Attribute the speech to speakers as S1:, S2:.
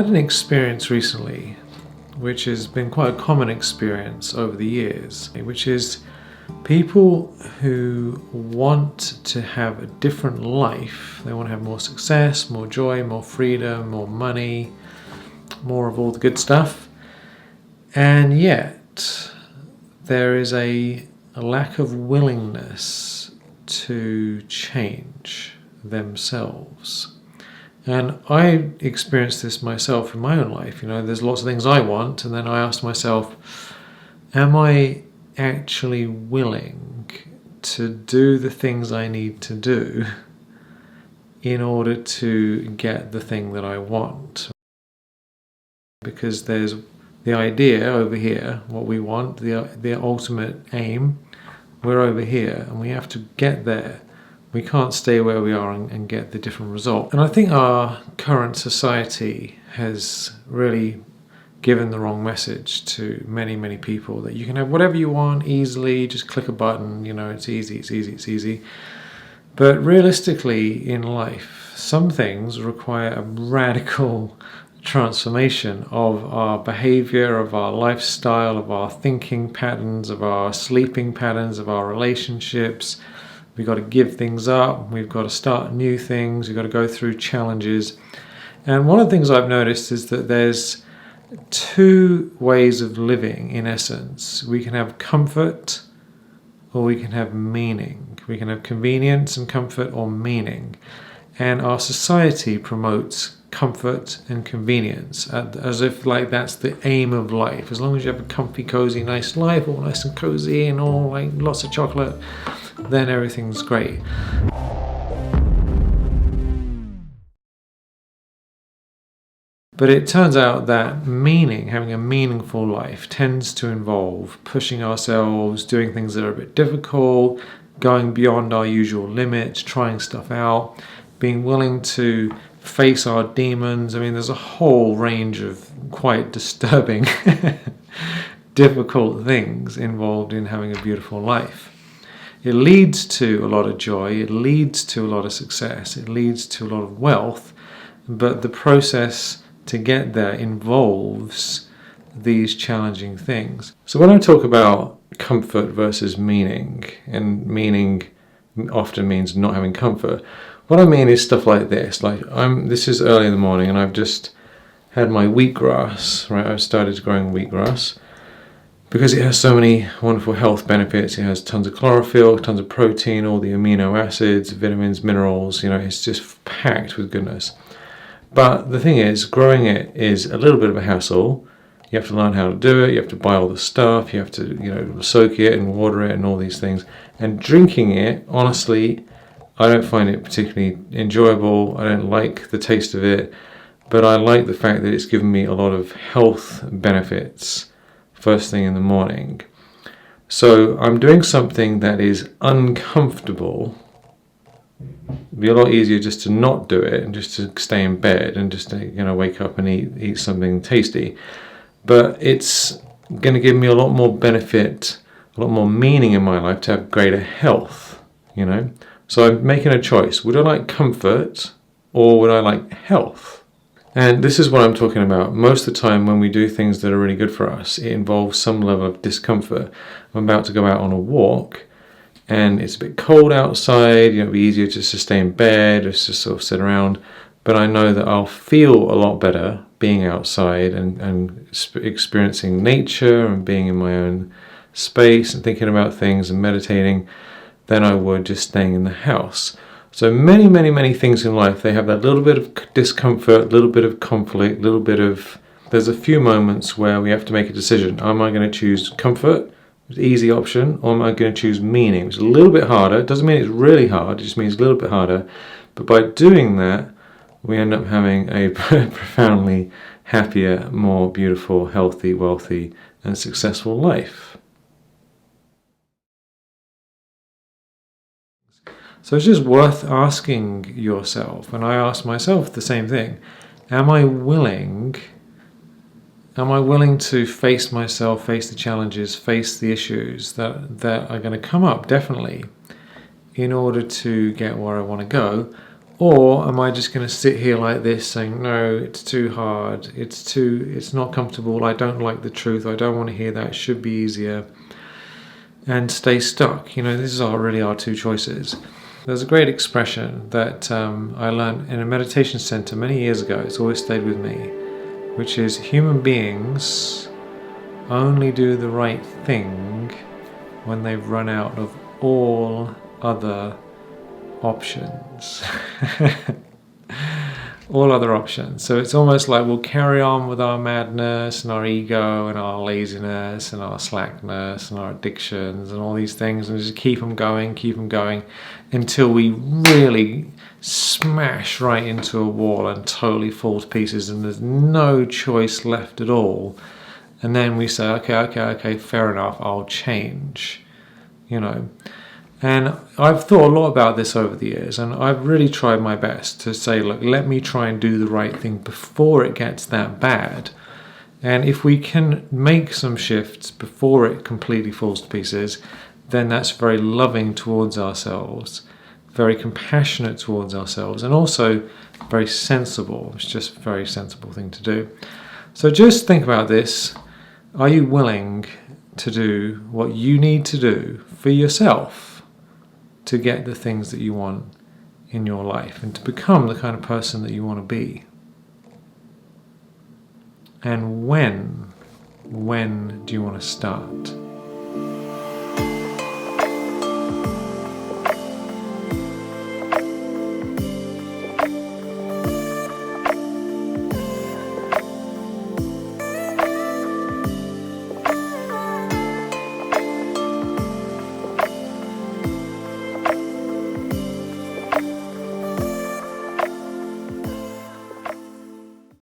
S1: had an experience recently, which has been quite a common experience over the years, which is people who want to have a different life. They want to have more success, more joy, more freedom, more money, more of all the good stuff. And yet there is a lack of willingness to change themselves. And I experienced this myself in my own life. There's lots of things I want, and then I asked myself, am I actually willing to do the things I need to do in order to get the thing that I want? Because there's the idea over here, what we want, the ultimate aim, we're over here, and we have to get there. We can't stay where we are and get the different result. And I think our current society has really given the wrong message to many, many people, that you can have whatever you want easily, just click a button, it's easy. But realistically in life, some things require a radical transformation of our behavior, of our lifestyle, of our thinking patterns, of our sleeping patterns, of our relationships. We've got to give things up, we've got to start new things, we've got to go through challenges. And one of the things I've noticed is that there's two ways of living in essence. We can have comfort or we can have meaning. We can have convenience and comfort or meaning. And our society promotes comfort and convenience as if like that's the aim of life. As long as you have a comfy, cozy, nice life, all nice and cozy and all like lots of chocolate, then everything's great. But it turns out that meaning, having a meaningful life, tends to involve pushing ourselves, doing things that are a bit difficult, going beyond our usual limits, trying stuff out, being willing to face our demons. There's a whole range of quite disturbing, difficult things involved in having a beautiful life. It leads to a lot of joy, it leads to a lot of success, it leads to a lot of wealth, but the process to get there involves these challenging things. So when I talk about comfort versus meaning, and meaning often means not having comfort, what I mean is stuff like this. This is early in the morning and I've just had my wheatgrass, right? I've started growing wheatgrass because it has so many wonderful health benefits. It has tons of chlorophyll, tons of protein, all the amino acids, vitamins, minerals, it's just packed with goodness. But the thing is, growing it is a little bit of a hassle. You have to learn how to do it, you have to buy all the stuff, you have to, soak it and water it and all these things. And drinking it, honestly, I don't find it particularly enjoyable. I don't like the taste of it, but I like the fact that it's given me a lot of health benefits first thing in the morning. So I'm doing something that is uncomfortable. It'd be a lot easier just to not do it and just to stay in bed and just to wake up and eat something tasty. But it's going to give me a lot more benefit, a lot more meaning in my life to have greater health, So I'm making a choice. Would I like comfort or would I like health? And this is what I'm talking about. Most of the time when we do things that are really good for us, it involves some level of discomfort. I'm about to go out on a walk and it's a bit cold outside. It'll be easier just to stay in bed or just sort of sit around. But I know that I'll feel a lot better being outside and experiencing nature and being in my own space and thinking about things and meditating than I would just staying in the house. So many, many, many things in life, they have that little bit of discomfort, a little bit of conflict, there's a few moments where we have to make a decision. Am I going to choose comfort, easy option, or am I going to choose meaning? It's a little bit harder. It doesn't mean it's really hard, it just means a little bit harder. But by doing that, we end up having a profoundly happier, more beautiful, healthy, wealthy, and successful life. So it's just worth asking yourself, and I ask myself the same thing. Am I willing to face myself, face the challenges, face the issues that are going to come up, definitely, in order to get where I want to go? Or am I just going to sit here like this saying, no, it's too hard, it's not comfortable, I don't like the truth, I don't want to hear that, it should be easier, and stay stuck? These are really our two choices. There's a great expression that I learned in a meditation center many years ago. It's always stayed with me, which is human beings only do the right thing when they've run out of all other options. All other options. So it's almost like we'll carry on with our madness and our ego and our laziness and our slackness and our addictions and all these things, and just keep them going until we really smash right into a wall and totally fall to pieces and there's no choice left at all. And then we say, okay, fair enough, I'll change. And I've thought a lot about this over the years, and I've really tried my best to say, look, let me try and do the right thing before it gets that bad. And if we can make some shifts before it completely falls to pieces, then that's very loving towards ourselves, very compassionate towards ourselves, and also very sensible. It's just a very sensible thing to do. So just think about this. Are you willing to do what you need to do for yourself to get the things that you want in your life and to become the kind of person that you want to be? And when do you want to start?